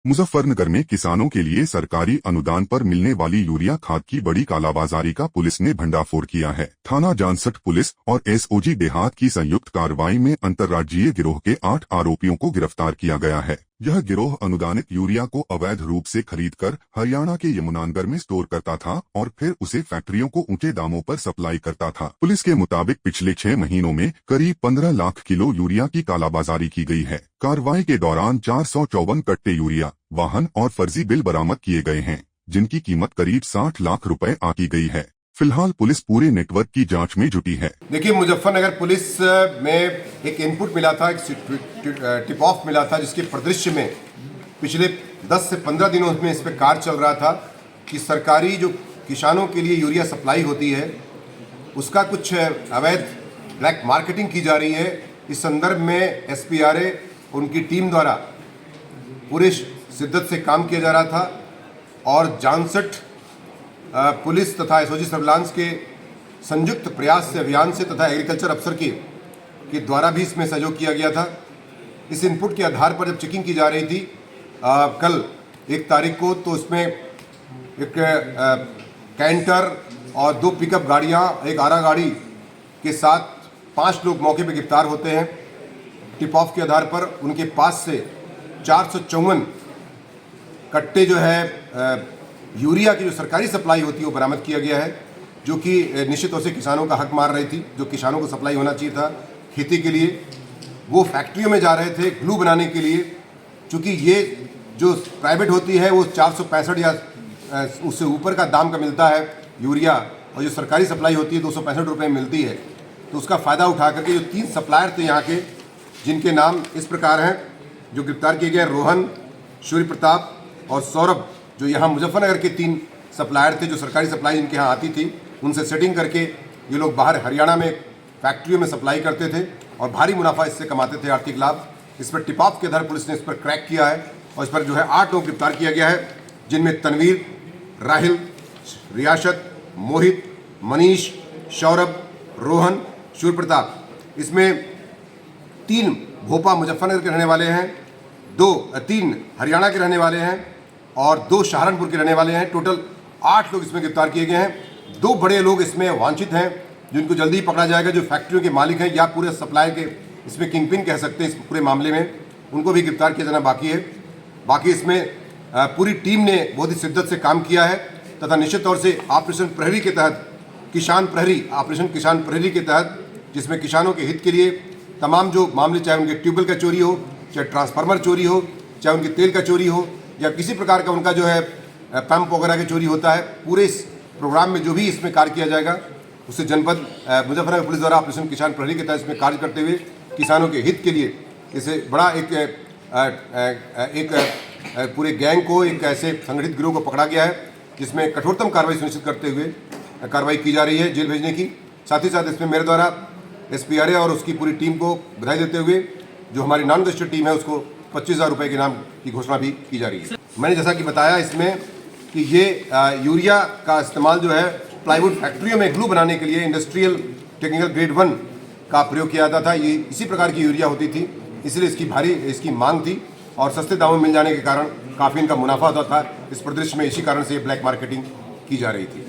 मुजफ्फरनगर में किसानों के लिए सरकारी अनुदान पर मिलने वाली यूरिया खाद की बड़ी कालाबाजारी का पुलिस ने भंडाफोड़ किया है। थाना जानसठ पुलिस और एसओजी देहात की संयुक्त कार्रवाई में अंतर्राज्यीय गिरोह के 8 आरोपियों को गिरफ्तार किया गया है। यह गिरोह अनुदानित यूरिया को अवैध रूप से खरीदकर हरियाणा के यमुनानगर में स्टोर करता था और फिर उसे फैक्ट्रियों को ऊंचे दामों पर सप्लाई करता था। पुलिस के मुताबिक पिछले 6 महीनों में करीब 15 लाख किलो यूरिया की कालाबाजारी की गई है। कार्रवाई के दौरान 454 कट्टे यूरिया, वाहन और फर्जी बिल बरामद किए गए हैं, जिनकी कीमत करीब 60 लाख रुपए आकी गई है। फिलहाल पुलिस पूरे नेटवर्क की जांच में जुटी है। देखिए, मुजफ्फरनगर पुलिस में एक इनपुट मिला था, एक टिप ऑफ मिला था, जिसके परिदृश्य में पिछले 10 से 15 दिनों में इस पर कार्य चल रहा था कि सरकारी जो किसानों के लिए यूरिया सप्लाई होती है उसका कुछ अवैध ब्लैक मार्केटिंग की जा रही है। इस संदर्भ में SPRA उनकी टीम द्वारा पूरे शिद्दत से काम किया जा रहा था और जानसठ पुलिस तथा एसओजी सर्विलांस के संयुक्त प्रयास से, अभियान से तथा एग्रीकल्चर अफसर के द्वारा भी इसमें सहयोग किया गया था। इस इनपुट के आधार पर जब चेकिंग की जा रही थी कल 1 तारीख को, तो इसमें एक कैंटर और 2 पिकअप गाड़ियां, एक आरा गाड़ी के साथ 5 लोग मौके पर गिरफ्तार होते हैं। टिप ऑफ के आधार पर उनके पास से 454 कट्टे जो है यूरिया की जो सरकारी सप्लाई होती है वो बरामद किया गया है, जो कि निश्चित तौर से किसानों का हक मार रही थी। जो किसानों को सप्लाई होना चाहिए था खेती के लिए, वो फैक्ट्रियों में जा रहे थे ग्लू बनाने के लिए। चूँकि ये जो प्राइवेट होती है वो 465 या उससे ऊपर का दाम का मिलता है यूरिया, और जो सरकारी सप्लाई होती है 265 रुपये में मिलती है। तो उसका फ़ायदा उठा करके जो 3 सप्लायर थे यहाँ के, जिनके नाम इस प्रकार हैं, जो गिरफ्तार किए गए रोहन, सूर्य प्रताप और सौरभ, जो यहाँ मुजफ्फरनगर के 3 सप्लायर थे जो सरकारी सप्लाई इनके यहाँ आती थी, उनसे सेटिंग करके ये लोग बाहर हरियाणा में फैक्ट्रियों में सप्लाई करते थे और भारी मुनाफा इससे कमाते थे, आर्थिक लाभ। इस पर टिप ऑफ के आधार पुलिस ने इस पर क्रैक किया है और इस पर जो है 8 लोग गिरफ्तार किया गया है, जिनमें तनवीर, राहिल, रियासत, मोहित, मनीष, सौरभ, रोहन, सूर्य प्रताप। इसमें 3 भोपा मुजफ्फरनगर के रहने वाले हैं, 3 हरियाणा के रहने वाले हैं और 2 सहारनपुर के रहने वाले हैं। टोटल 8 लोग इसमें गिरफ्तार किए गए हैं। 2 बड़े लोग इसमें वांछित हैं, जिनको जल्दी ही पकड़ा जाएगा, जो फैक्ट्रियों के मालिक हैं या पूरे सप्लाई के इसमें किंगपिन कह सकते हैं। इस पूरे मामले में उनको भी गिरफ्तार किया जाना बाकी है। बाकी इसमें पूरी टीम ने बहुत ही शिद्दत से काम किया है तथा निश्चित तौर से ऑपरेशन प्रहरी के तहत, ऑपरेशन किसान प्रहरी के तहत, जिसमें किसानों के हित के लिए तमाम जो मामले, चाहे उनके ट्यूबवेल का चोरी हो, चाहे ट्रांसफार्मर चोरी हो, चाहे उनके तेल का चोरी हो या किसी प्रकार का उनका जो है पंप वगैरह की चोरी होता है, पूरे इस प्रोग्राम में जो भी इसमें कार्य किया जाएगा उससे जनपद मुजफ्फरनगर पुलिस द्वारा ऑपरेशन किसान प्रहरी के तहत इसमें कार्य करते हुए किसानों के हित के लिए इसे बड़ा एक पूरे गैंग को, एक ऐसे संगठित गिरोह को पकड़ा गया है, जिसमें कठोरतम कार्रवाई सुनिश्चित करते हुए कार्रवाई की जा रही है जेल भेजने की। साथ ही साथ इसमें मेरे द्वारा SPRA और उसकी पूरी टीम को बधाई देते हुए जो हमारी नॉन रजिस्टर्ड टीम है उसको 25,000 रुपये के इनाम की घोषणा भी की जा रही है। मैंने जैसा कि बताया इसमें कि ये यूरिया का इस्तेमाल जो है प्लाईवुड फैक्ट्रियों में ग्लू बनाने के लिए इंडस्ट्रियल टेक्निकल ग्रेड 1 का प्रयोग किया जाता था। ये इसी प्रकार की यूरिया होती थी, इसलिए इसकी मांग थी और सस्ते दामों में मिल जाने के कारण काफ़ी इनका मुनाफा होता था। इस परिदृश्य में इसी कारण से ये ब्लैक मार्केटिंग की जा रही थी।